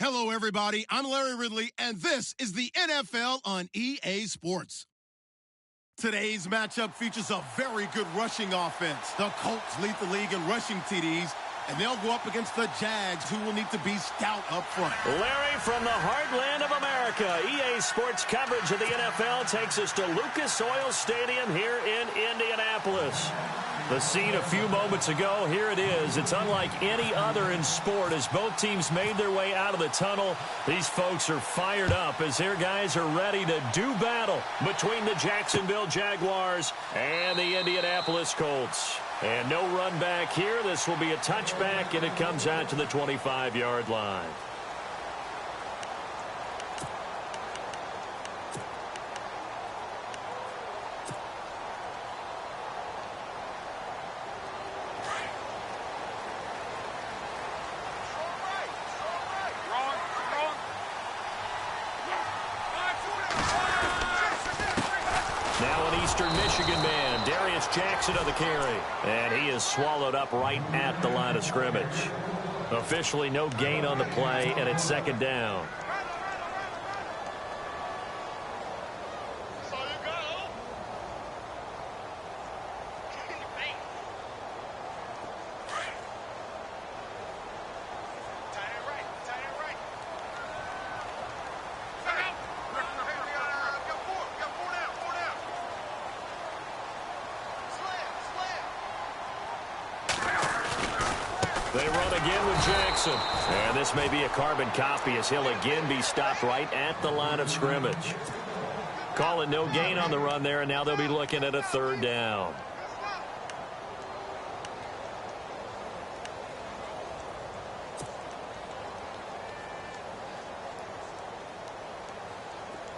Hello, everybody. I'm Larry Ridley, and this is the NFL on EA Sports. Today's matchup features a very good rushing offense. The Colts lead the league in rushing TDs, and they'll go up against the Jags, who will need to be stout up front. Larry, from the heartland of America, EA Sports coverage of the NFL takes us to Lucas Oil Stadium here in Indianapolis. The scene a few moments ago, here it is. It's unlike any other in sport as both teams made their way out of the tunnel. These folks are fired up as their guys are ready to do battle between the Jacksonville Jaguars and the Indianapolis Colts. And no run back here. This will be a touchback, and it comes out to the 25-yard line. Jackson of the carry, and he is swallowed up right at the line of scrimmage. Officially no gain on the play, and it's second down. They run again with Jackson. And this may be a carbon copy as he'll again be stopped right at the line of scrimmage. Call it no gain on the run there, and now they'll be looking at a third down.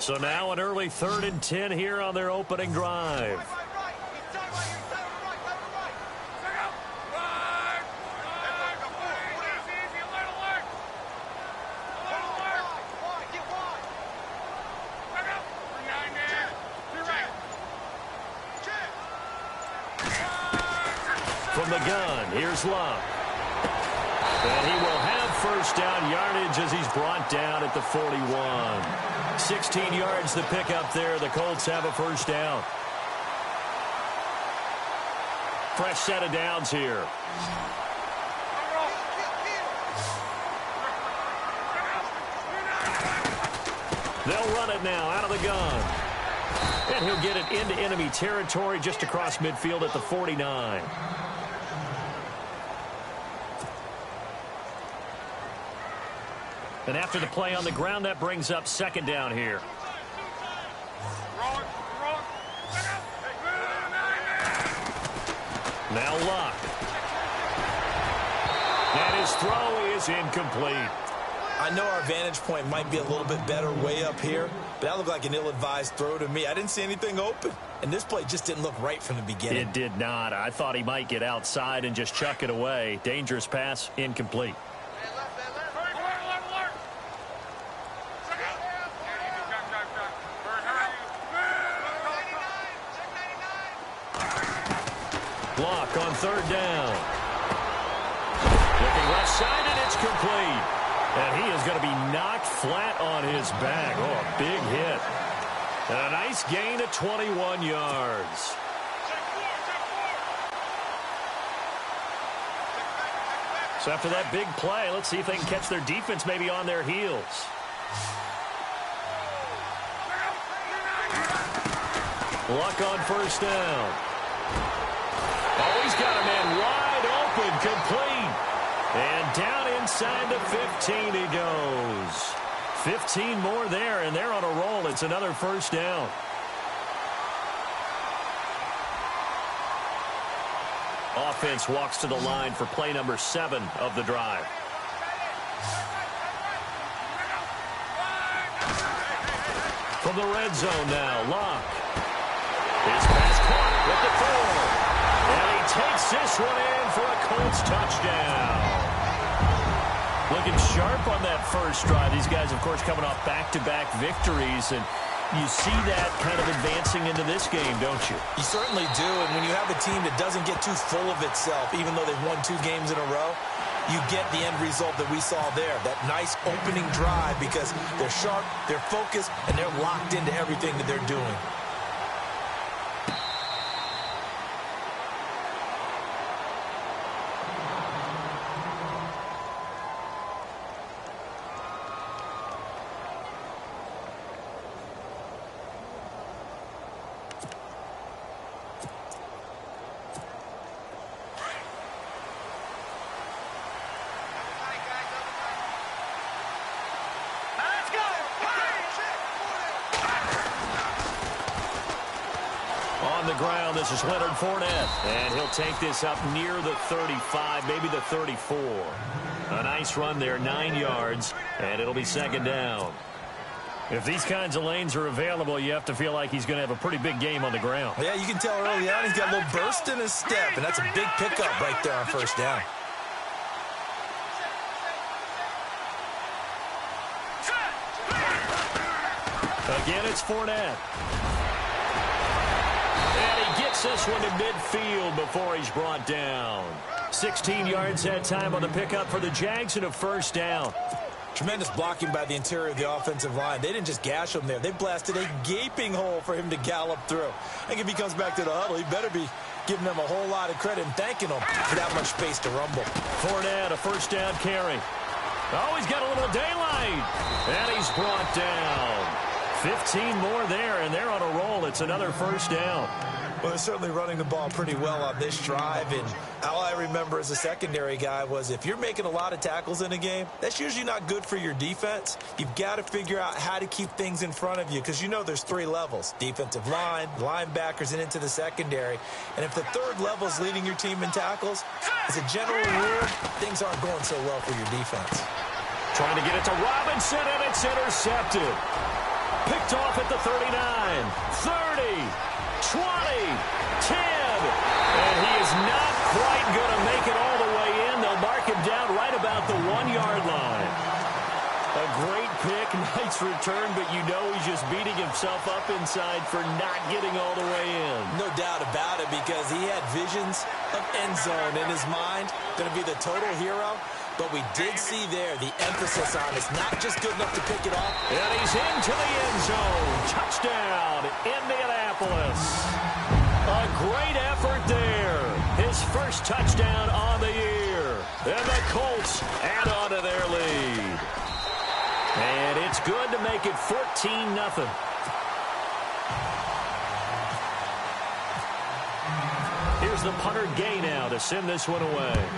So now an early 3rd and 10 here on their opening drive. From the gun, here's Luck. And he will have first down yardage as he's brought down at the 41. 16 yards to pick up there. The Colts have a first down. Fresh set of downs here. They'll run it now out of the gun. And he'll get it into enemy territory just across midfield at the 49. And after the play on the ground, that brings up second down here. Now Luck. And his throw is incomplete. I know our vantage point might be a little bit better way up here, but that looked like an ill-advised throw to me. I didn't see anything open, and this play just didn't look right from the beginning. It did not. I thought he might get outside and just chuck it away. Dangerous pass, incomplete. Block on third down. Looking left side, and it's complete. And he is going to be knocked flat on his back. Oh, a big hit. And a nice gain of 21 yards. So after that big play, let's see if they can catch their defense maybe on their heels. Luck on first down. Oh, he's got a man wide open, complete. And down inside the 15 he goes. 15 more there, and they're on a roll. It's another first down. Offense walks to the line for play number 7 of the drive. From the red zone now, Luck. His pass caught with the throw. And he takes this one in for a Colts touchdown. Looking sharp on that first drive. These guys, of course, coming off back-to-back victories, and you see that kind of advancing into this game, don't you? You certainly do, and when you have a team that doesn't get too full of itself, even though they've won 2 games in a row, you get the end result that we saw there, that nice opening drive, because they're sharp, they're focused, and they're locked into everything that they're doing. On the ground, this is Leonard Fournette, and he'll take this up near the 35, maybe the 34. A nice run there, 9 yards, and it'll be second down. If these kinds of lanes are available, you have to feel like he's going to have a pretty big game on the ground. Yeah, you can tell early on he's got a little burst in his step, and that's a big pickup right there on first down. Again, it's Fournette. And he gets this one to midfield before he's brought down. 16 yards that time on the pickup for the Jags and a first down. Tremendous blocking by the interior of the offensive line. They didn't just gash him there. They blasted a gaping hole for him to gallop through. I think if he comes back to the huddle, he better be giving them a whole lot of credit and thanking them for that much space to rumble. Fournette, a first down carry. Oh, he's got a little daylight. And he's brought down. 15 more there, and they're on a roll. It's another first down. Well, they're certainly running the ball pretty well on this drive, and all I remember as a secondary guy was if you're making a lot of tackles in a game, that's usually not good for your defense. You've got to figure out how to keep things in front of you, because you know there's 3 levels: defensive line, linebackers, and into the secondary. And if the third level is leading your team in tackles, as a general rule, things aren't going so well for your defense. Trying to get it to Robinson, and it's intercepted. Picked off at the 39, 30, 20, 10. And he is not quite going to make it all the way in. They'll mark him down right about the 1-yard line. A great pick, nice return, but you know he's just beating himself up inside for not getting all the way in. No doubt about it, because he had visions of end zone in his mind. Going to be the total hero. But we did see there the emphasis on it's not just good enough to pick it off. And he's into the end zone. Touchdown, Indianapolis. A great effort there. His first touchdown on the year. And the Colts add on to their lead. And it's good to make it 14-0. Here's the punter Gay now to send this one away.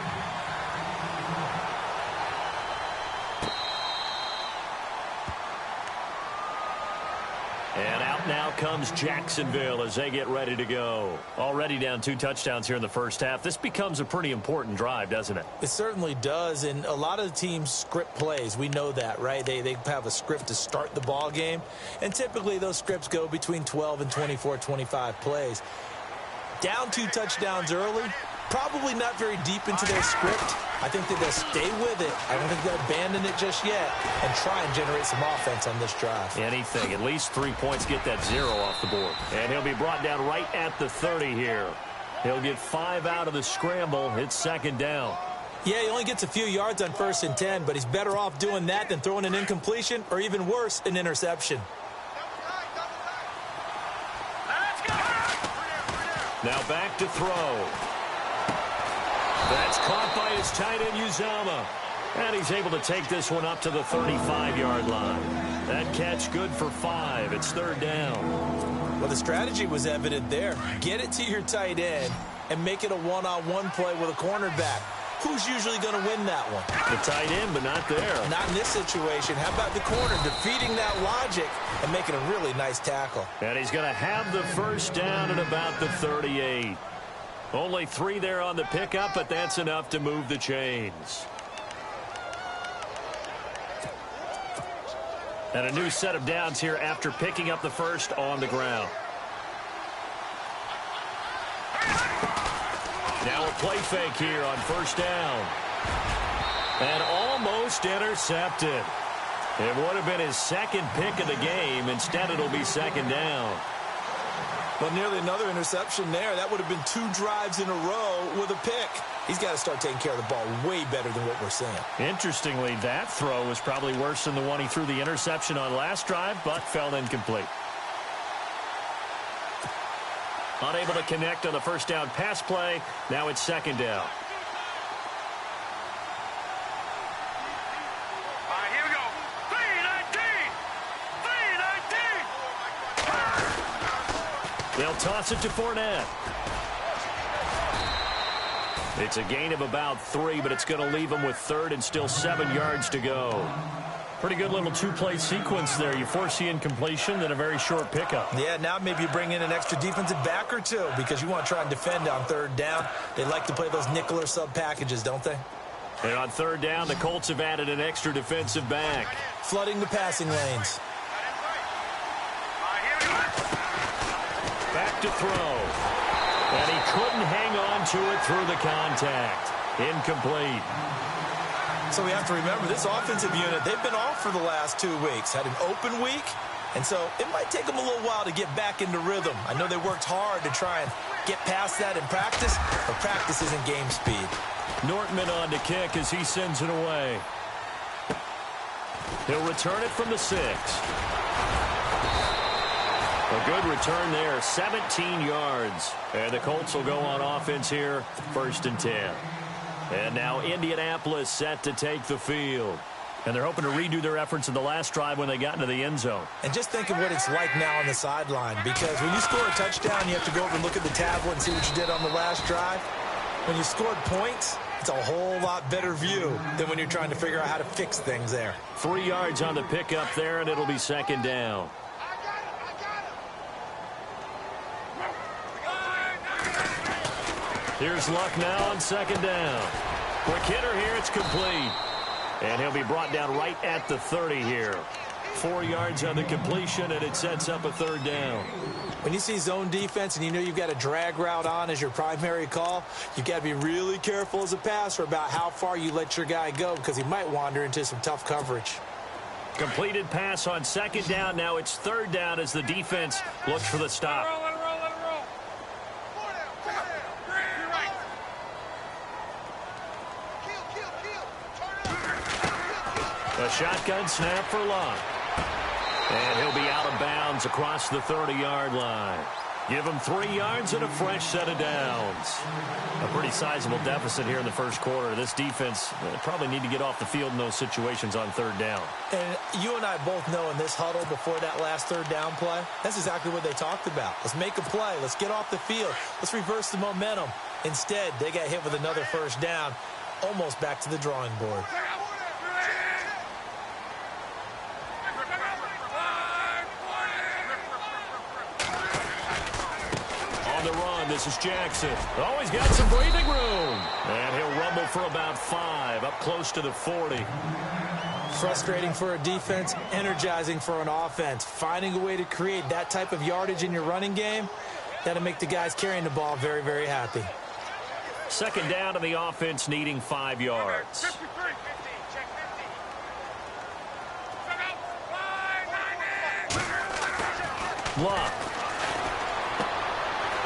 And out now comes Jacksonville as they get ready to go. Already down 2 touchdowns here in the first half. This becomes a pretty important drive, doesn't it? It certainly does, and a lot of the teams script plays. We know that, right? They have a script to start the ball game, and typically those scripts go between 12 and 24, 25 plays. Down 2 touchdowns early, probably not very deep into their script. I think that they'll stay with it. I don't think they'll abandon it just yet and try and generate some offense on this drive. Anything. At least 3 points, get that 0 off the board. And he'll be brought down right at the 30 here. He'll get 5 out of the scramble. It's second down. Yeah, he only gets a few yards on 1st and 10, but he's better off doing that than throwing an incompletion or even worse, an interception. Now back to throw. That's caught by his tight end, Uzama. And he's able to take this one up to the 35-yard line. That catch good for 5. It's third down. Well, the strategy was evident there. Get it to your tight end and make it a one-on-one play with a cornerback. Who's usually going to win that one? The tight end, but not there. Not in this situation. How about the corner defeating that logic and making a really nice tackle? And he's going to have the first down at about the 38. Only 3 there on the pickup, but that's enough to move the chains. And a new set of downs here after picking up the first on the ground. Now a play fake here on first down. And almost intercepted. It would have been his second pick of the game. Instead, it'll be second down. Well, nearly another interception there. That would have been 2 drives in a row with a pick. He's got to start taking care of the ball way better than what we're seeing. Interestingly, that throw was probably worse than the one he threw the interception on last drive, but fell incomplete. Unable to connect on the first down pass play. Now it's second down. They'll toss it to Fournette. It's a gain of about 3, but it's going to leave them with 3rd and still 7 yards to go. Pretty good little 2-play sequence there. You force the incompletion, then a very short pickup. Yeah, now maybe you bring in an extra defensive back or 2 because you want to try and defend on 3rd down. They like to play those nickel or sub packages, don't they? And on 3rd down, the Colts have added an extra defensive back. Flooding the passing lanes. Back to throw. And he couldn't hang on to it through the contact. Incomplete. So we have to remember, this offensive unit, they've been off for the last 2 weeks. Had an open week, and so it might take them a little while to get back into rhythm. I know they worked hard to try and get past that in practice, but practice isn't game speed. Nortman on to kick as he sends it away. He'll return it from the 6. A good return there, 17 yards. And the Colts will go on offense here, 1st and 10. And now Indianapolis set to take the field. And they're hoping to redo their efforts in the last drive when they got into the end zone. And just think of what it's like now on the sideline, because when you score a touchdown, you have to go over and look at the tablet and see what you did on the last drive. When you scored points, it's a whole lot better view than when you're trying to figure out how to fix things there. 3 yards on the pickup there, and it'll be second down. Here's Luck now on second down. Quick hitter here, it's complete. And he'll be brought down right at the 30 here. 4 yards on the completion, and it sets up a 3rd down. When you see zone defense and you know you've got a drag route on as your primary call, you've got to be really careful as a passer about how far you let your guy go because he might wander into some tough coverage. Completed pass on second down. Now it's 3rd down as the defense looks for the stop. A shotgun snap for Luck. And he'll be out of bounds across the 30-yard line. Give him 3 yards and a fresh set of downs. A pretty sizable deficit here in the first quarter. This defense probably need to get off the field in those situations on 3rd down. And you and I both know in this huddle before that last 3rd down play, that's exactly what they talked about. Let's make a play. Let's get off the field. Let's reverse the momentum. Instead, they got hit with another 1st down, almost back to the drawing board. This is Jackson. Oh, he's got some breathing room. And he'll rumble for about 5, up close to the 40. Frustrating for a defense, energizing for an offense. Finding a way to create that type of yardage in your running game, that'll make the guys carrying the ball very, very happy. Second down to the offense needing 5 yards. Luck.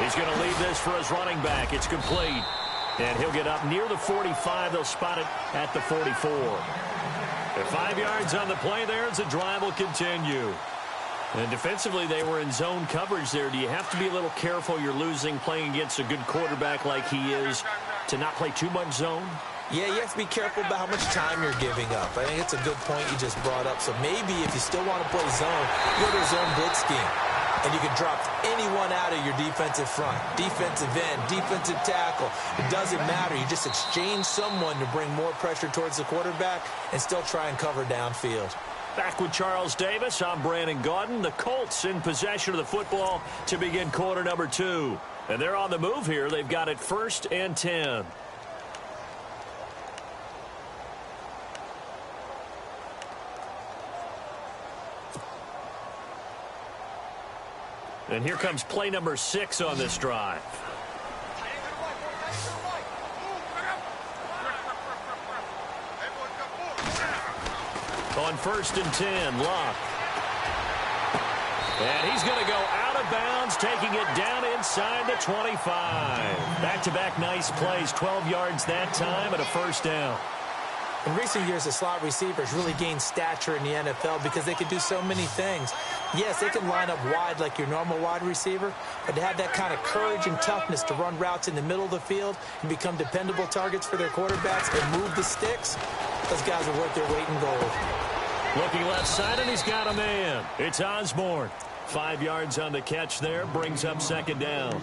He's going to leave this for his running back. It's complete. And he'll get up near the 45. They'll spot it at the 44. And 5 yards on the play there as the drive will continue. And defensively, they were in zone coverage there. Do you have to be a little careful? You're losing playing against a good quarterback like he is to not play too much zone? Yeah, you have to be careful about how much time you're giving up. I think it's a good point you just brought up. So maybe if you still want to play zone, go to a zone blitz scheme. And you can drop anyone out of your defensive front. Defensive end, defensive tackle. It doesn't matter. You just exchange someone to bring more pressure towards the quarterback and still try and cover downfield. Back with Charles Davis, I'm Brandon Gaudin. The Colts in possession of the football to begin quarter number 2. And they're on the move here. They've got it 1st and 10. And here comes play number 6 on this drive. On 1st and 10, Luck. And he's going to go out of bounds, taking it down inside the 25. Back-to-back nice plays, 12 yards that time and a first down. In recent years, the slot receivers really gained stature in the NFL because they can do so many things. Yes, they can line up wide like your normal wide receiver, but to have that kind of courage and toughness to run routes in the middle of the field and become dependable targets for their quarterbacks and move the sticks, those guys are worth their weight in gold. Looking left side, and he's got a man. It's Osborne. 5 yards on the catch there, brings up second down.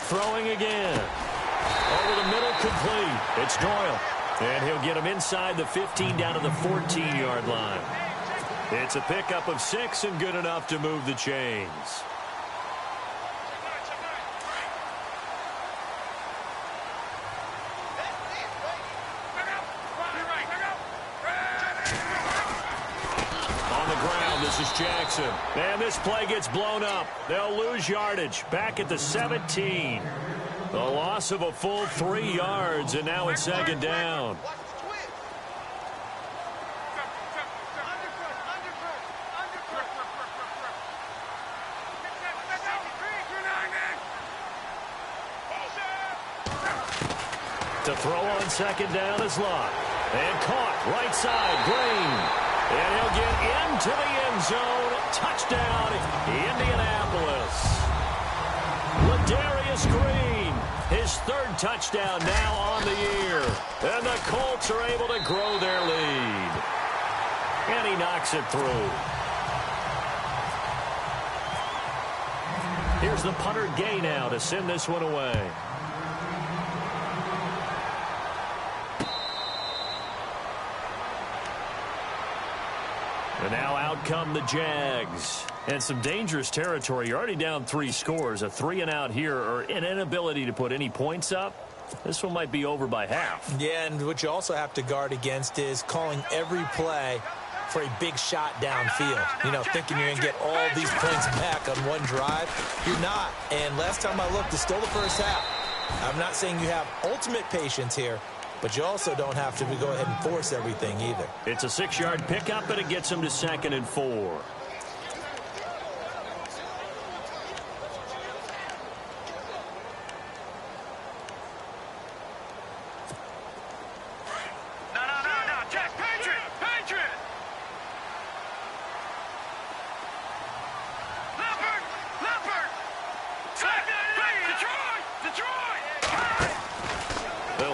Throwing again. Over the middle, complete. It's Doyle. And he'll get him inside the 15 down to the 14-yard line. It's a pickup of 6 and good enough to move the chains. This is Jackson. And this play gets blown up. They'll lose yardage. Back at the 17. The loss of a full 3 yards, and now it's second down. To throw on second down is Locke. And caught right side, Green. And he'll get into the end zone. Touchdown, Indianapolis. Ladarius Green, his 3rd touchdown now on the year. And the Colts are able to grow their lead. And he knocks it through. Here's the punter Gay now to send this one away. And now out come the Jags. And some dangerous territory. You're already down 3 scores. A 3-and-out here, or an inability to put any points up. This one might be over by half. Yeah, and what you also have to guard against is calling every play for a big shot downfield. You know, thinking you're going to get all these points back on one drive. You're not. And last time I looked, it's still the first half. I'm not saying you have ultimate patience here, but you also don't have to go ahead and force everything either. It's a 6-yard pickup, and it gets him to 2nd and 4.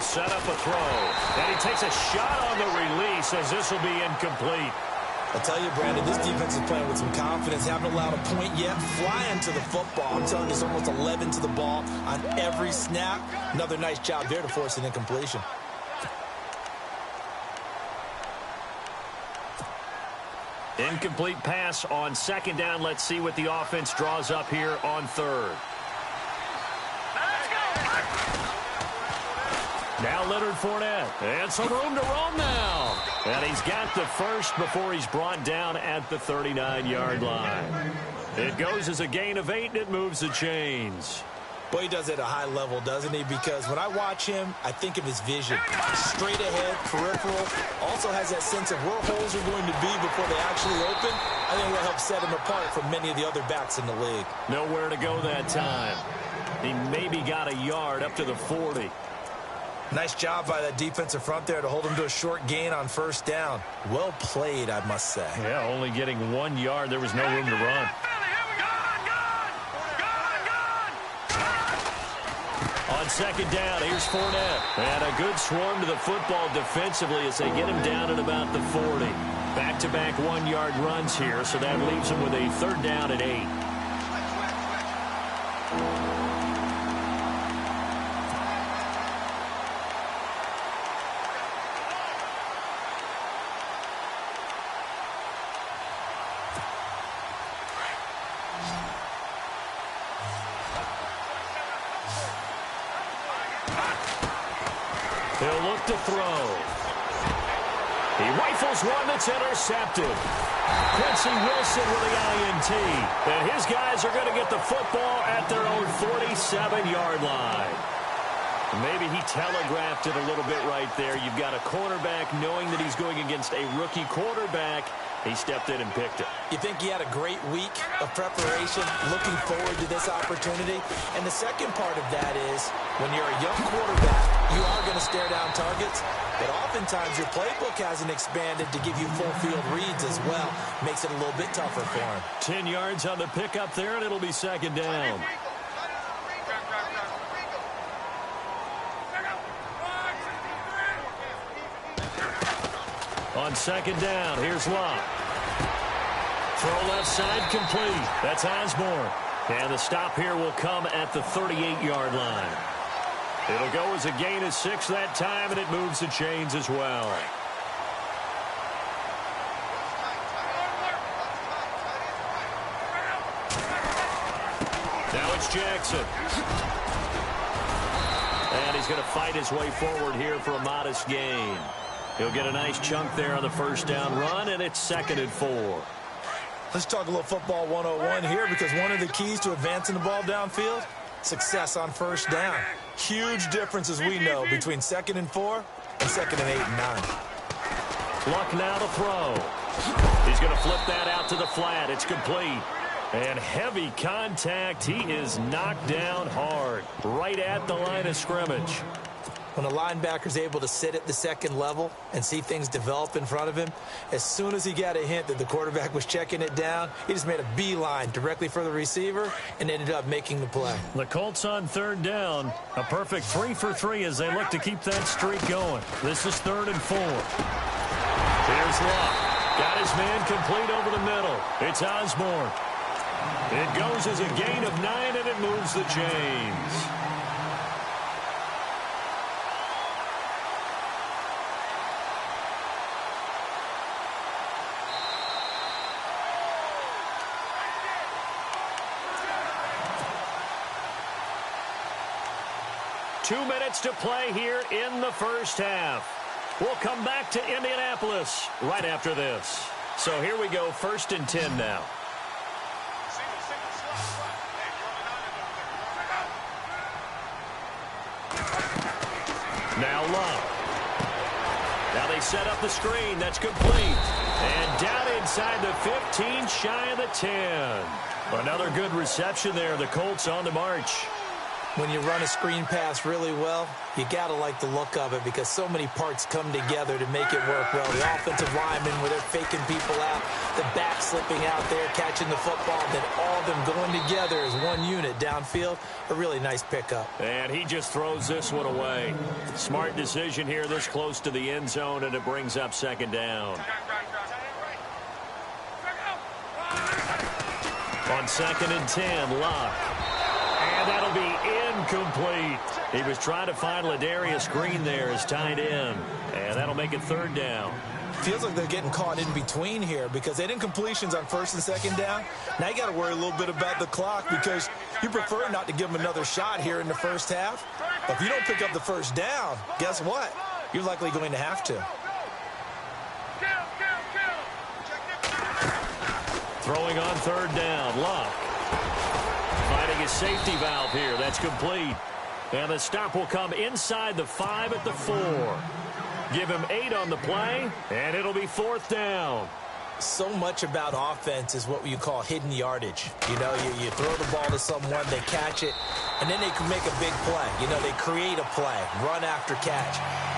Set up a throw, and he takes a shot on the release as this will be incomplete. I'll tell you, Brandon, this defense is playing with some confidence. Haven't allowed a point yet. Flying to the football. I'm telling you, it's almost 11 to the ball on every snap. Another nice job there to force an incompletion. Incomplete pass on 2nd down. Let's see what the offense draws up here on 3rd. Now Leonard Fournette, and some room to roam now. And he's got the first before he's brought down at the 39-yard line. It goes as a gain of 8, and it moves the chains. Well, he does it at a high level, doesn't he? Because when I watch him, I think of his vision. Straight ahead, peripheral. Also has that sense of where holes are going to be before they actually open. I think that helps set him apart from many of the other backs in the league. Nowhere to go that time. He maybe got a yard up to the 40. Nice job by that defensive front there to hold him to a short gain on 1st down. Well played, I must say. Yeah, only getting 1 yard. There was no room to run. On 2nd down, here's Fournette. And a good swarm to the football defensively as they get him down at about the 40. Back-to-back 1-yard runs here, so that leaves him with a 3rd down and 8. He'll look to throw. He rifles one that's intercepted. Quincy Wilson with the INT. And his guys are going to get the football at their own 47-yard line. Maybe he telegraphed it a little bit right there. You've got a cornerback knowing that he's going against a rookie quarterback. He stepped in and picked it. You think he had a great week of preparation, looking forward to this opportunity? And the second part of that is, when you're a young quarterback, you are going to stare down targets, but oftentimes your playbook hasn't expanded to give you full field reads as well. Makes it a little bit tougher for him. 10 yards on the pickup there, and it'll be second down. On second down, here's Locke. Throw left side complete. That's Osborne. And the stop here will come at the 38-yard line. It'll go as a gain of 6 that time, and it moves the chains as well. Now it's Jackson. And he's going to fight his way forward here for a modest gain. He'll get a nice chunk there on the first down run, and it's 2nd and 4. Let's talk a little football 101 here, because one of the keys to advancing the ball downfield, success on first down. Huge difference, as we know, between 2nd and 4 and 2nd and 8 and 9. Luck now to throw. He's going to flip that out to the flat. It's complete. And heavy contact. He is knocked down hard, right at the line of scrimmage. When a linebacker's able to sit at the second level and see things develop in front of him, as soon as he got a hint that the quarterback was checking it down, he just made a beeline directly for the receiver and ended up making the play. The Colts on third down. A perfect 3 for 3 as they look to keep that streak going. This is 3rd and 4. Here's Luck. Got his man complete over the middle. It's Osborne. It goes as a gain of 9, and it moves the chains. Two minutes to play here in the first half. We'll come back to Indianapolis right after this. So here we go, 1st and 10 now. Now Love. Now they set up the screen. That's complete. And down inside the 15, shy of the 10. Another good reception there. The Colts on the march. When you run a screen pass really well, you got to like the look of it, because so many parts come together to make it work well. The offensive linemen, where they're faking people out, the back slipping out there, catching the football, then all of them going together as one unit downfield. A really nice pickup. And he just throws this one away. Smart decision here this close to the end zone, and it brings up 2nd down. On 2nd and 10, Locke. And that'll be incomplete. He was trying to find Ladarius Green there as tight end. And that'll make it 3rd down. Feels like they're getting caught in between here, because they had incompletions on 1st and 2nd down. Now you got to worry a little bit about the clock, because you prefer not to give them another shot here in the first half. But if you don't pick up the first down, guess what? You're likely going to have to. Throwing on 3rd down, Locke. Finding his safety valve here. That's complete. And the stop will come inside the 5 at the 4. Give him 8 on the play, and it'll be 4th down. So much about offense is what you call hidden yardage. You know, you throw the ball to someone, they catch it, and then they can make a big play. You know, they create a play, run after catch.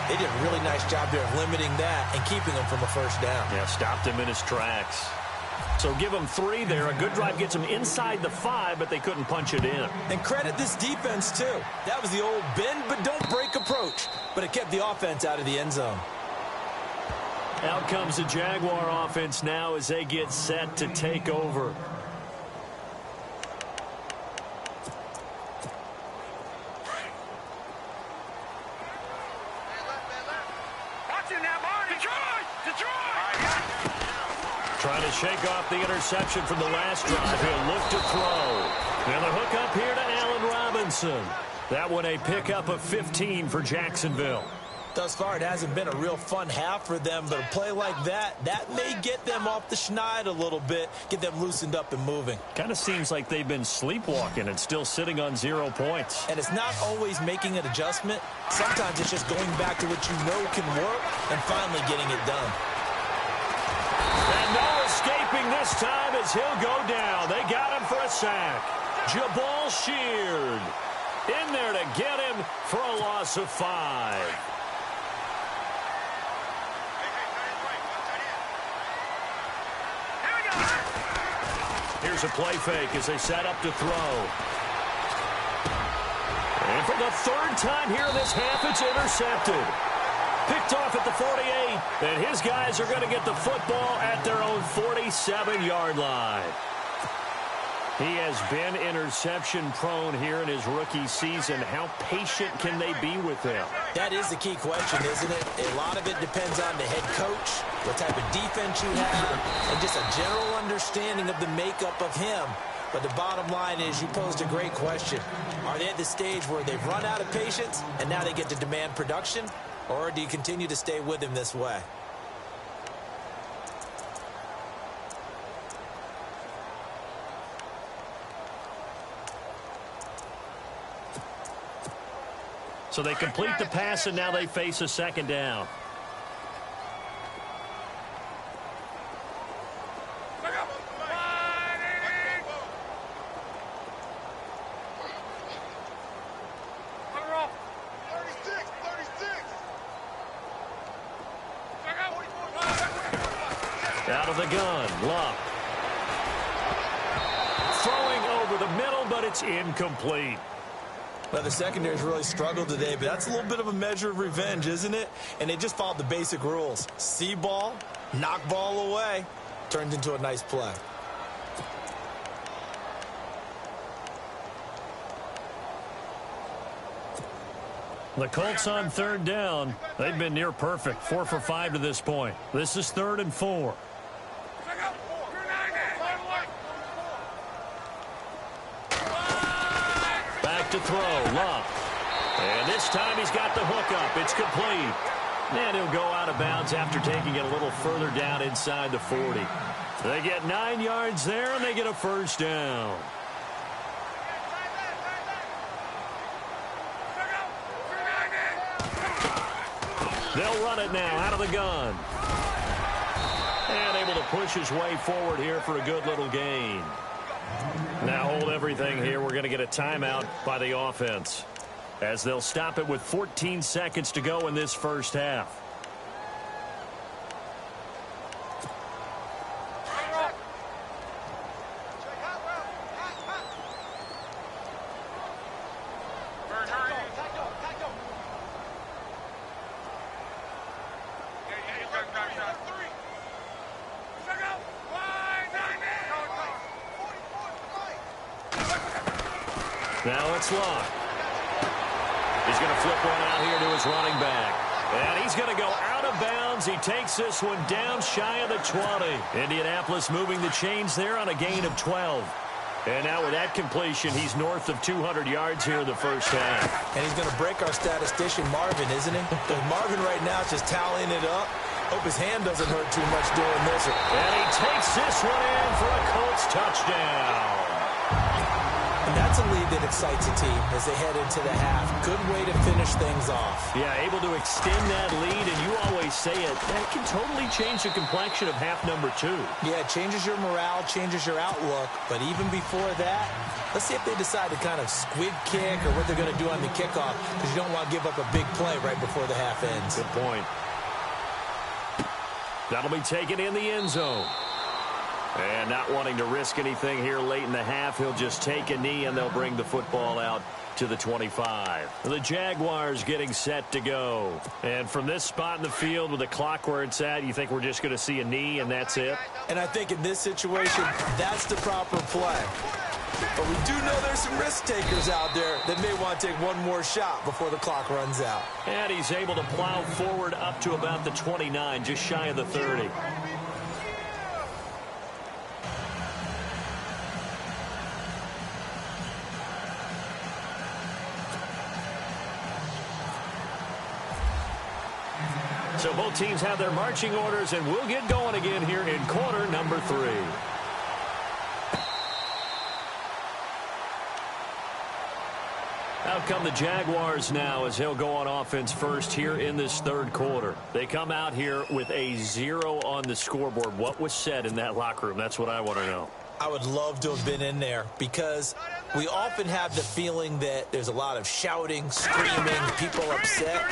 They did a really nice job there of limiting that and keeping him from a first down. Yeah, stopped him in his tracks. So give them 3 there. A good drive gets them inside the 5, but they couldn't punch it in. And credit this defense, too. That was the old bend but don't break approach, but it kept the offense out of the end zone. Out comes the Jaguar offense now as they get set to take over. Trying to shake off the interception from the last drive. He'll look to throw. And the hook up here to Allen Robinson. That one a pickup of 15 for Jacksonville. Thus far, it hasn't been a real fun half for them, but a play like that may get them off the schneid a little bit, get them loosened up and moving. Kind of seems like they've been sleepwalking and still sitting on 0 points. And it's not always making an adjustment. Sometimes it's just going back to what you know can work and finally getting it done. And no escaping this time as he'll go down. They got him for a sack. Jabal Sheard in there to get him for a loss of 5. Here's a play fake as they set up to throw. And for the 3rd time here in this half, it's intercepted. Picked off at the 48, and his guys are going to get the football at their own 47-yard line. He has been interception-prone here in his rookie season. How patient can they be with him? That is the key question, isn't it? A lot of it depends on the head coach, what type of defense you have, and just a general understanding of the makeup of him. But the bottom line is you posed a great question. Are they at the stage where they've run out of patience and now they get to demand production? Or do you continue to stay with him this way? So they complete the pass, and now they face a 2nd down. Out of the gun, Luck. Throwing over the middle, but it's incomplete. Well, the secondary's really struggled today, but that's a little bit of a measure of revenge, isn't it? And they just followed the basic rules. See ball, knock ball away, turned into a nice play. The Colts on 3rd down. They've been near perfect, 4 for 5 to this point. This is 3rd and 4. Back to throw, Love. And this time he's got the hook up. It's complete. And he'll go out of bounds after taking it a little further down inside the 40. They get 9 yards there, and they get a 1st down. They'll run it now out of the gun. And able to push his way forward here for a good little gain. Now hold everything here. We're going to get a timeout by the offense, as they'll stop it with 14 seconds to go in this 1st half. Now it's Locke. He's going to flip one out here to his running back. And he's going to go out of bounds. He takes this one down shy of the 20. Indianapolis moving the chains there on a gain of 12. And now with that completion, he's north of 200 yards here in the 1st half. And he's going to break our statistician, Marvin, isn't he? Because Marvin right now is just tallying it up. Hope his hand doesn't hurt too much doing this. And he takes this one in for a Colts touchdown. And that's a lead that excites a team as they head into the half. Good way to finish things off. Yeah, able to extend that lead, and you always say it, that can totally change the complexion of half number 2. Yeah, it changes your morale, changes your outlook. But even before that, let's see if they decide to kind of squid kick or what they're going to do on the kickoff, because you don't want to give up a big play right before the half ends. Good point. That'll be taken in the end zone. And not wanting to risk anything here late in the half, he'll just take a knee, and they'll bring the football out to the 25. The Jaguars getting set to go. And from this spot in the field with the clock where it's at, you think we're just going to see a knee and that's it? And I think in this situation, that's the proper play. But we do know there's some risk takers out there that may want to take one more shot before the clock runs out. And he's able to plow forward up to about the 29, just shy of the 30. So both teams have their marching orders, and we'll get going again here in quarter number 3. Out come the Jaguars now as he'll go on offense first here in this third quarter. They come out here with a 0 on the scoreboard. What was said in that locker room? That's what I want to know. I would love to have been in there because we often have the feeling that there's a lot of shouting, screaming, people upset.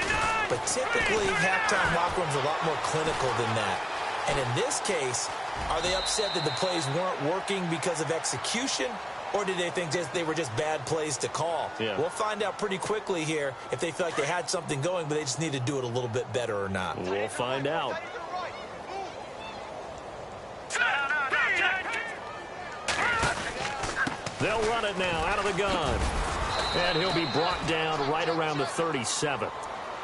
But typically, halftime locker rooms are a lot more clinical than that. And in this case, are they upset that the plays weren't working because of execution? Or did they think they were just bad plays to call? Yeah. We'll find out pretty quickly here if they feel like they had something going, but they just need to do it a little bit better or not. We'll find out. They'll run it now out of the gun. And he'll be brought down right around the 37.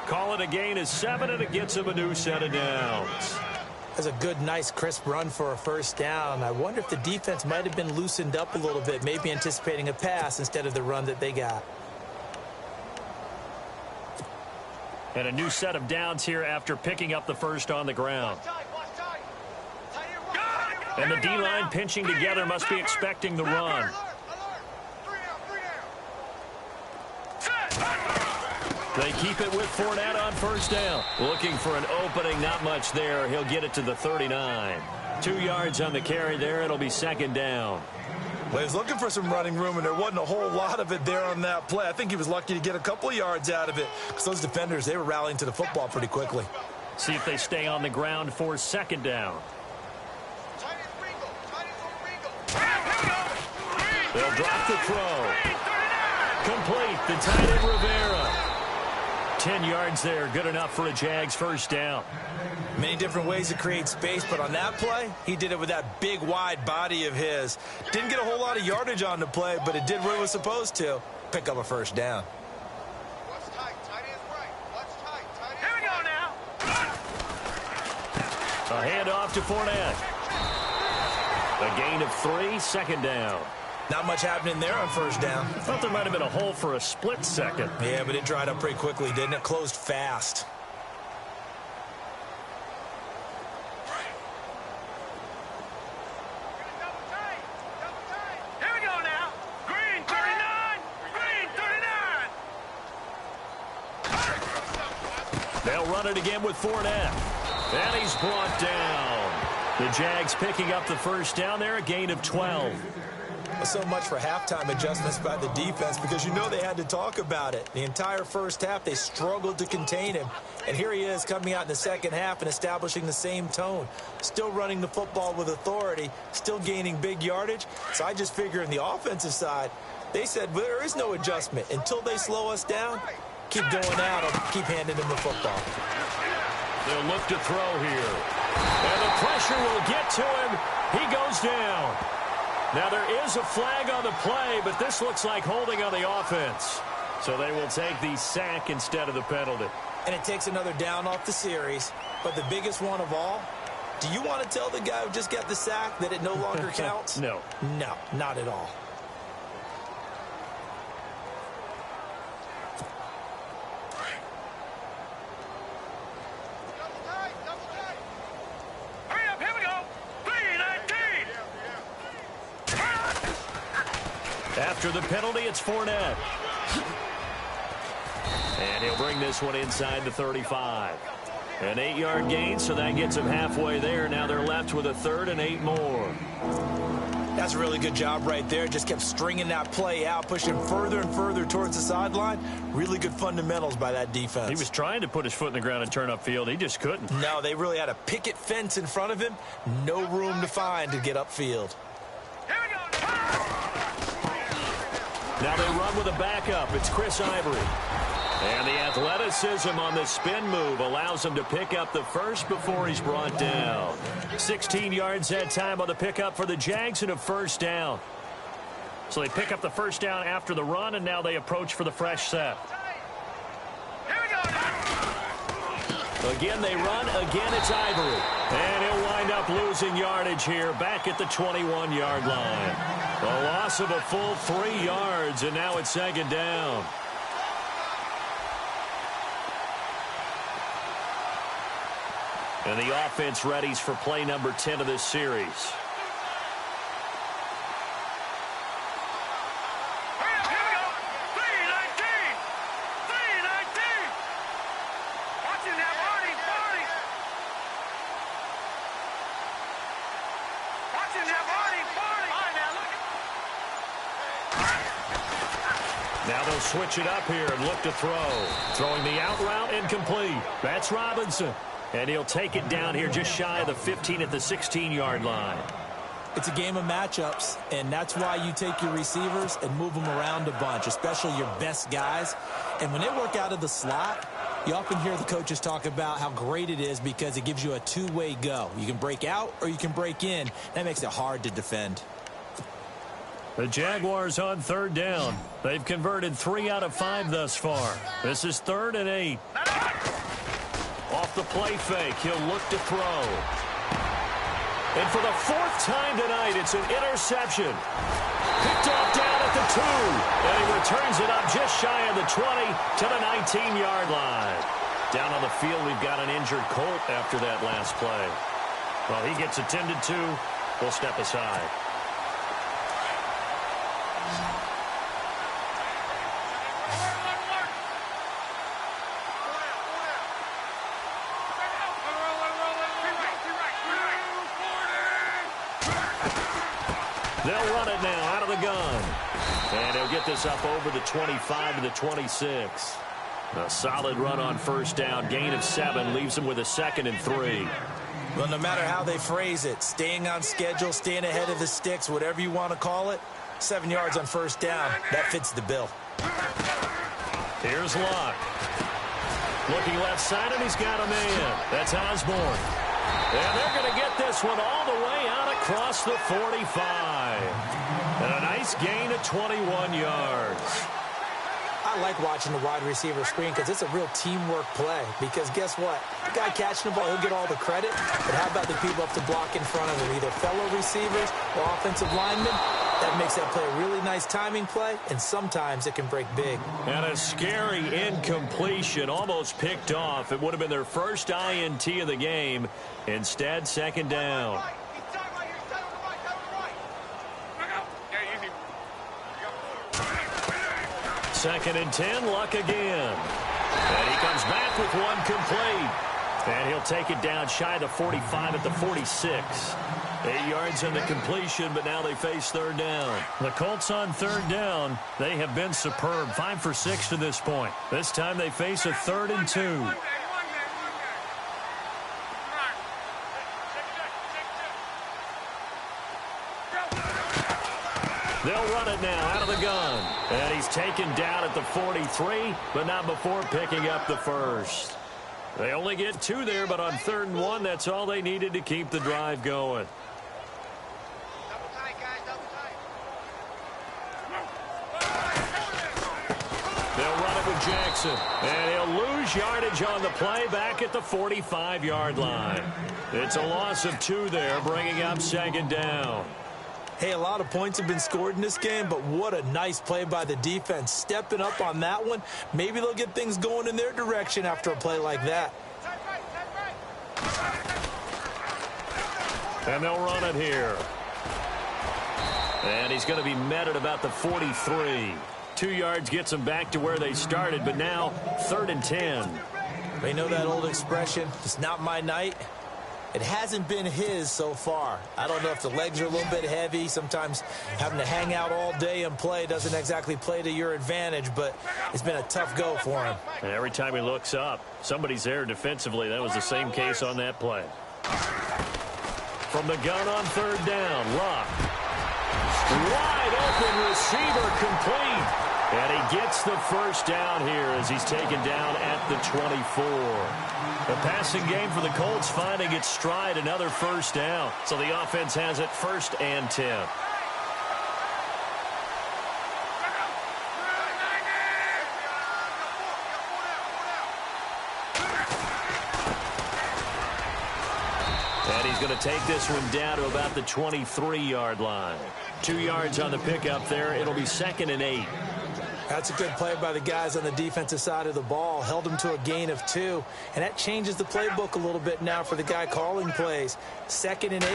Call it a gain of 7, and it gets him a new set of downs. That's a good, nice, crisp run for a first down. I wonder if the defense might have been loosened up a little bit, maybe anticipating a pass instead of the run that they got. And a new set of downs here after picking up the first on the ground. And the D-line pinching together must be expecting the run. They keep it with Fournette on first down. Looking for an opening, not much there. He'll get it to the 39. 2 yards on the carry there. It'll be second down. Well, he was looking for some running room, and there wasn't a whole lot of it there on that play. I think he was lucky to get a couple of yards out of it because those defenders, they were rallying to the football pretty quickly. See if they stay on the ground for second down. They'll drop the throw. Complete. The tight end Rivera. 10 yards there, good enough for a Jags first down. Many different ways to create space, but on that play, he did it with that big, wide body of his. Didn't get a whole lot of yardage on the play, but it did what it was supposed to. Pick up a first down. Here we go now. A handoff to Fournette. A gain of 3, second down. Not much happening there on first down. Thought there might have been a hole for a split second. Yeah, but it dried up pretty quickly, didn't it? Closed fast. Here we go now. Green 39. Green 39. They'll run it again with Fournette. And he's brought down. The Jags picking up the first down there, a gain of 12. So much for halftime adjustments by the defense because you know they had to talk about it. The entire first half, they struggled to contain him. And here he is coming out in the second half and establishing the same tone. Still running the football with authority, still gaining big yardage. So I just figure in the offensive side, they said, well, there is no adjustment. Until they slow us down, keep going out and keep handing them the football. They'll look to throw here. And the pressure will get to him. He goes down. Now, there is a flag on the play, but this looks like holding on the offense. So they will take the sack instead of the penalty. And it takes another down off the series. But the biggest one of all, do you want to tell the guy who just got the sack that it no longer counts? No. No, not at all. Hurry up, here we go. 3-19. After the penalty, it's Fournette. And he'll bring this one inside the 35. An 8-yard gain, so that gets him halfway there. Now they're left with a third and 8 more. That's a really good job right there. Just kept stringing that play out, pushing further and further towards the sideline. Really good fundamentals by that defense. He was trying to put his foot in the ground and turn upfield. He just couldn't. No, they really had a picket fence in front of him. No room to find to get upfield. Here we go. Now they run with a backup. It's Chris Ivory. And the athleticism on the spin move allows him to pick up the first before he's brought down. 16 yards that time on the pickup for the Jags and a first down. So they pick up the first down after the run, and now they approach for the fresh set. Here we go now. Again, they run. Again, it's Ivory. And he'll wind up losing yardage here back at the 21-yard line. A loss of a full 3 yards, and now it's second down. And the offense readies for play number 10 of this series. Now they'll switch it up here and look to throw. Throwing the out route incomplete. That's Robinson. And he'll take it down here just shy of the 15 at the 16-yard line. It's a game of matchups, and that's why you take your receivers and move them around a bunch, especially your best guys. And when they work out of the slot, you often hear the coaches talk about how great it is because it gives you a two-way go. You can break out or you can break in. That makes it hard to defend. The Jaguars on third down. They've converted 3 out of 5 thus far. This is 3rd and 8. Off the play fake, he'll look to throw. And for the 4th time tonight, it's an interception. Picked off down at the 2. And he returns it up just shy of the 20 to the 19-yard line. Down on the field, we've got an injured Colt after that last play. Well, he gets attended to. We'll step aside. They'll run it now out of the gun. And he'll get this up over the 25 to the 26. A solid run on first down. Gain of 7 leaves him with a 2nd and 3. Well, no matter how they phrase it, staying on schedule, staying ahead of the sticks, whatever you want to call it, 7 yards on first down, that fits the bill. Here's Locke. Looking left side, and he's got a man. That's Osborne. And they're going to get this one all the way out across the 45. And a nice gain of 21 yards. I like watching the wide receiver screen because it's a real teamwork play. Because guess what? The guy catching the ball, he'll get all the credit. But how about the people up to block in front of him, either fellow receivers or offensive linemen? That makes that play a really nice timing play, and sometimes it can break big. And a scary incompletion, almost picked off. It would have been their first INT of the game. Instead, 2nd down. 2nd and 10, Luck again. And he comes back with one complete. And he'll take it down shy of the 45 at the 46. 8 yards in the completion, but now they face 3rd down. The Colts on 3rd down. They have been superb. 5 for 6 to this point. This time they face a 3rd and 2. They'll run it now out of the gun. And he's taken down at the 43, but not before picking up the first. They only get 2 there, but on 3rd and 1, that's all they needed to keep the drive going. They'll run it with Jackson. And he'll lose yardage on the play back at the 45-yard line. It's a loss of 2 there, bringing up 2nd down. Hey, a lot of points have been scored in this game, but what a nice play by the defense. Stepping up on that one, maybe they'll get things going in their direction after a play like that. And they'll run it here. And he's going to be met at about the 43. 2 yards gets them back to where they started, but now 3rd and 10. They know that old expression, it's not my night. It hasn't been his so far. I don't know if the legs are a little bit heavy. Sometimes having to hang out all day and play doesn't exactly play to your advantage, but it's been a tough go for him. And every time he looks up, somebody's there defensively. That was the same case on that play. From the gun on 3rd down, Luck. Wide open receiver complete. And he gets the first down here as he's taken down at the 24. The passing game for the Colts finding its stride, another first down. So the offense has it 1st and 10. And he's going to take this one down to about the 23-yard line. 2 yards on the pickup there. It'll be 2nd and 8. That's a good play by the guys on the defensive side of the ball. Held them to a gain of 2. And that changes the playbook a little bit now for the guy calling plays. 2nd and 8.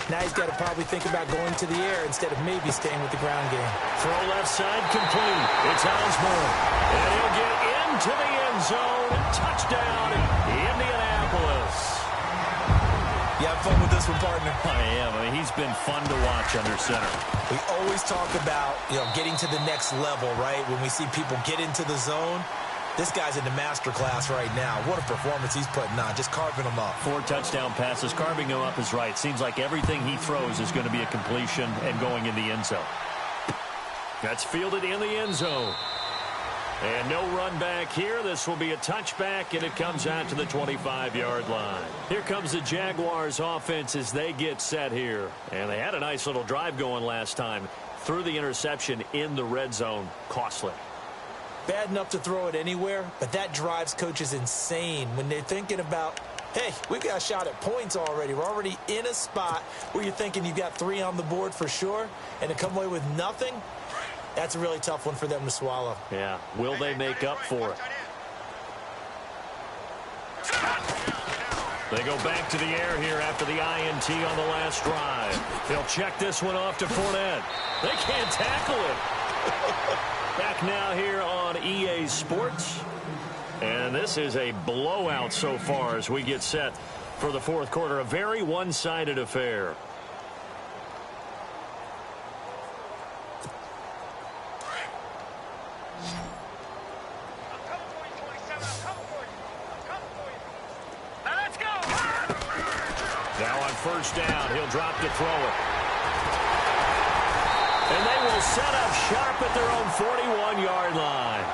Now he's got to probably think about going to the air instead of maybe staying with the ground game. Throw left side complete. It's Osborne. And he'll get into the end zone. Touchdown, Indianapolis. You have fun with this one, partner? I am. I mean, he's been fun to watch under center. We always talk about, getting to the next level, right? When we see people get into the zone, this guy's in the master class right now. What a performance he's putting on, just carving them up. 4 touchdown passes. Carving them up is right. Seems like everything he throws is going to be a completion and going in the end zone. That's fielded in the end zone. And no run back here. This will be a touchback, and it comes out to the 25-yard line. Here comes the Jaguars offense as they get set here. And they had a nice little drive going last time. Threw the interception in the red zone. Costly. Bad enough to throw it anywhere, but that drives coaches insane when they're thinking about, hey, we've got a shot at points already. We're already in a spot where you're thinking you've got 3 on the board for sure, and to come away with nothing, that's a really tough one for them to swallow. Yeah. Will they make up for it? They go back to the air here after the INT on the last drive. They'll check this one off to Fournette. They can't tackle it. Back now here on EA Sports. And this is a blowout so far as we get set for the 4th quarter. A very one-sided affair. First down, he'll drop to throw it. And they will set up shop at their own 41-yard line.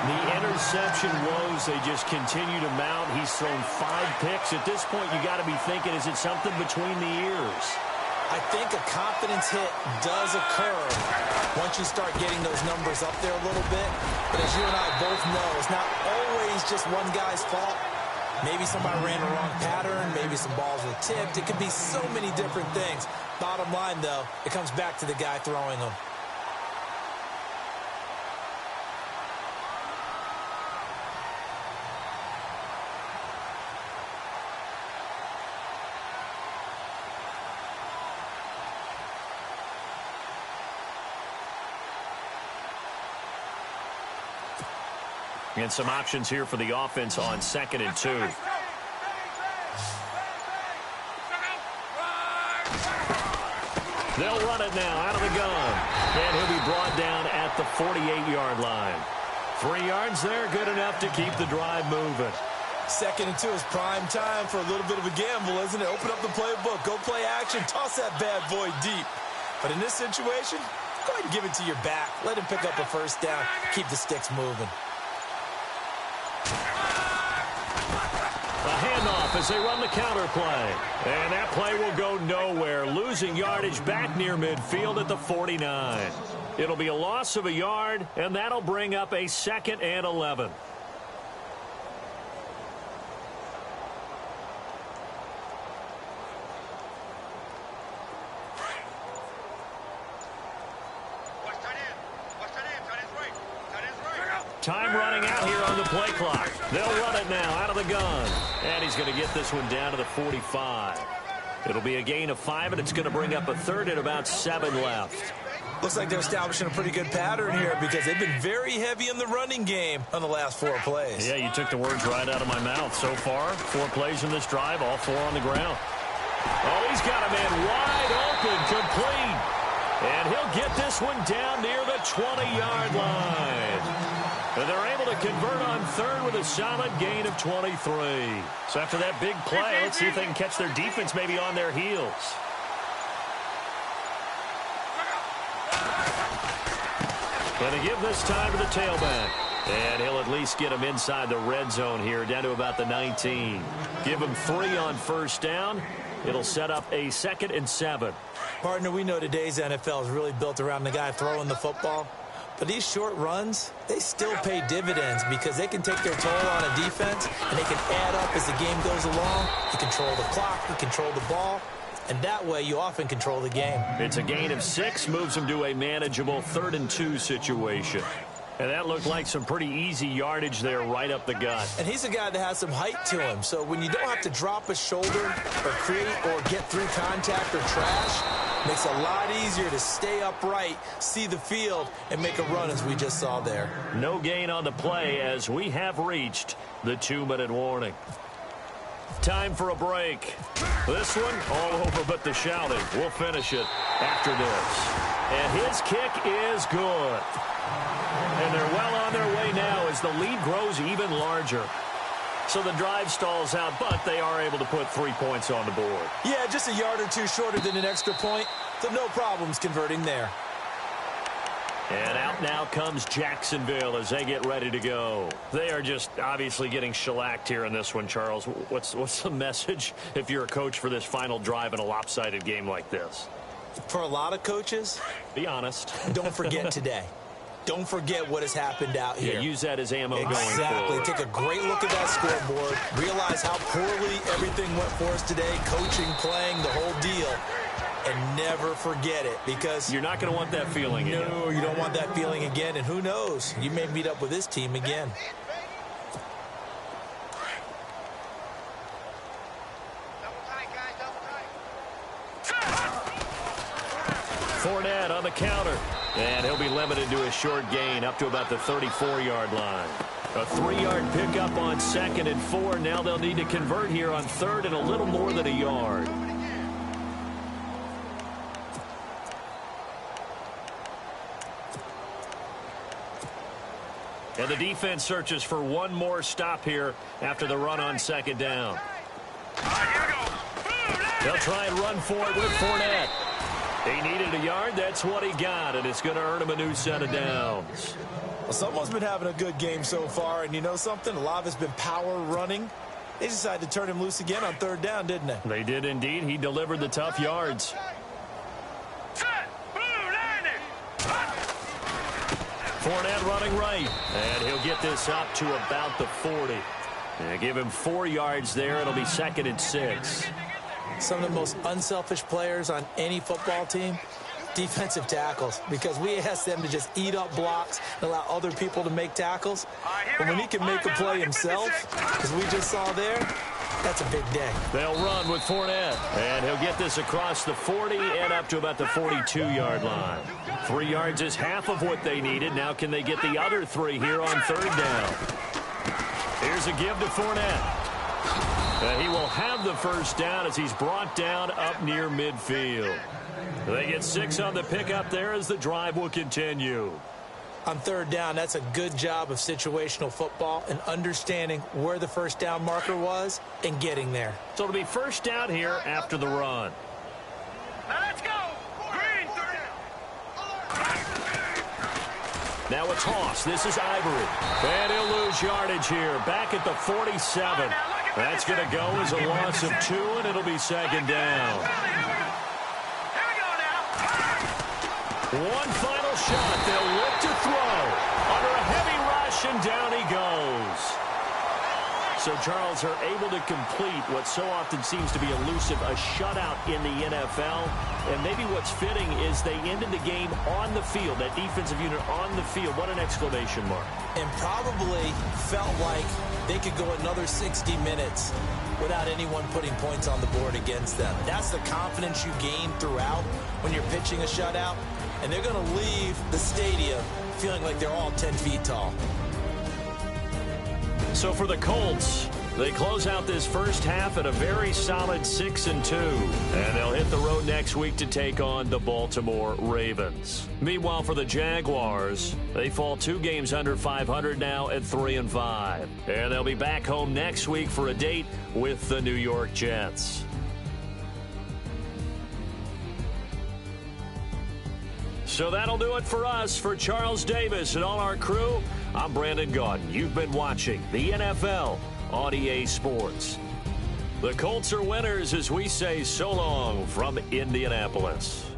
The interception woes, they just continue to mount. He's thrown 5 picks. At this point, you got to be thinking, is it something between the ears? I think a confidence hit does occur once you start getting those numbers up there a little bit. But as you and I both know, it's not always just one guy's fault. Maybe somebody ran a wrong pattern. Maybe some balls were tipped. It could be so many different things. Bottom line, though, it comes back to the guy throwing them. And some options here for the offense on 2nd and 2. They'll run it now out of the gun. And he'll be brought down at the 48-yard line. 3 yards there, good enough to keep the drive moving. 2nd and 2 is prime time for a little bit of a gamble, isn't it? Open up the playbook, go play action, toss that bad boy deep. But in this situation, go ahead and give it to your back. Let him pick up a first down, keep the sticks moving. A handoff as they run the counter play. And that play will go nowhere. Losing yardage back near midfield at the 49. It'll be a loss of a yard, and that'll bring up a 2nd and 11. Time running out here on the play clock. They'll run it now out of the gun. And he's going to get this one down to the 45. It'll be a gain of 5, and it's going to bring up a 3rd and about 7 left. Looks like they're establishing a pretty good pattern here because they've been very heavy in the running game on the last 4 plays. Yeah, you took the words right out of my mouth. So far, 4 plays in this drive, all 4 on the ground. Oh, he's got a man wide open, complete. And he'll get this one down near the 20-yard line. And they're able to convert on 3rd with a solid gain of 23. So after that big play, let's see if they can catch their defense maybe on their heels. Going to give this time to the tailback. And he'll at least get him inside the red zone here, down to about the 19. Give him 3 on first down. It'll set up a 2nd and 7. Partner, we know today's NFL is really built around the guy throwing the football. But these short runs, they still pay dividends because they can take their toll on a defense and they can add up as the game goes along. You control the clock, you control the ball. and that way you often control the game. It's a gain of 6, moves them to a manageable 3rd and 2 situation. And that looked like some pretty easy yardage there right up the gut. And he's a guy that has some height to him, so when you don't have to drop a shoulder or create or get through contact or trash, makes it a lot easier to stay upright, see the field, and make a run as we just saw there. No gain on the play as we have reached the 2-minute warning. Time for a break. This one all over but the shouting. We'll finish it after this. And his kick is good. And they're well on their way now as the lead grows even larger. So the drive stalls out, but they are able to put 3 points on the board. Yeah, just a yard or two shorter than an extra point, so no problems converting there. And out now comes Jacksonville as they get ready to go. They are just obviously getting shellacked here in this one, Charles. What's the message if you're a coach for this final drive in a lopsided game like this? For a lot of coaches, be honest. Don't forget today. Don't forget what has happened out here. Yeah, use that as ammo going Exactly. forward. Take a great look at that scoreboard. Realize how poorly everything went for us today. Coaching, playing, the whole deal. And never forget it because you're not going to want that feeling again. No, you don't want that feeling again. And who knows? You may meet up with this team again. Fournette on the counter. And he'll be limited to a short gain up to about the 34-yard line. A 3-yard pickup on 2nd and 4. Now they'll need to convert here on 3rd and a little more than a yard. And the defense searches for one more stop here after the run on 2nd down. They'll try and run for it with Fournette. He needed a yard. That's what he got, and it's going to earn him a new set of downs. Well, someone's been having a good game so far, and you know something? A lot of it's been power running. They decided to turn him loose again on 3rd down, didn't they? They did indeed. He delivered the tough yards. Fournette running right, and he'll get this up to about the 40. And give him 4 yards there. It'll be 2nd and 6. Some of the most unselfish players on any football team, defensive tackles, because we ask them to just eat up blocks and allow other people to make tackles. But when he can make a play himself, as we just saw there, that's a big day. They'll run with Fournette, and he'll get this across the 40 and up to about the 42-yard line. 3 yards is half of what they needed. Now can they get the other 3 here on 3rd down? Here's a give to Fournette. He will have the first down as he's brought down up near midfield. They get 6 on the pickup there as the drive will continue. On 3rd down, that's a good job of situational football and understanding where the first down marker was and getting there. So it'll be first down here after the run. Let's go! Green 3. Now a toss. This is Ivory. And he'll lose yardage here. Back at the 47. That's going to go as a loss of 2, and it'll be 2nd down. One final shot. They'll look to throw. Under a heavy rush, and down he goes. So, Charles, are able to complete what so often seems to be elusive, a shutout in the NFL. And maybe what's fitting is they ended the game on the field, that defensive unit on the field. What an exclamation mark. And probably felt like they could go another 60 minutes without anyone putting points on the board against them. That's the confidence you gain throughout when you're pitching a shutout. And they're going to leave the stadium feeling like they're all 10 feet tall. So for the Colts, they close out this first half at a very solid 6-2. And they'll hit the road next week to take on the Baltimore Ravens. Meanwhile, for the Jaguars, they fall 2 games under 500 now at 3-5. And they'll be back home next week for a date with the New York Jets. So that'll do it for us. For Charles Davis and all our crew, I'm Brandon Gaudin. You've been watching the NFL on EA Sports. The Colts are winners as we say so long from Indianapolis.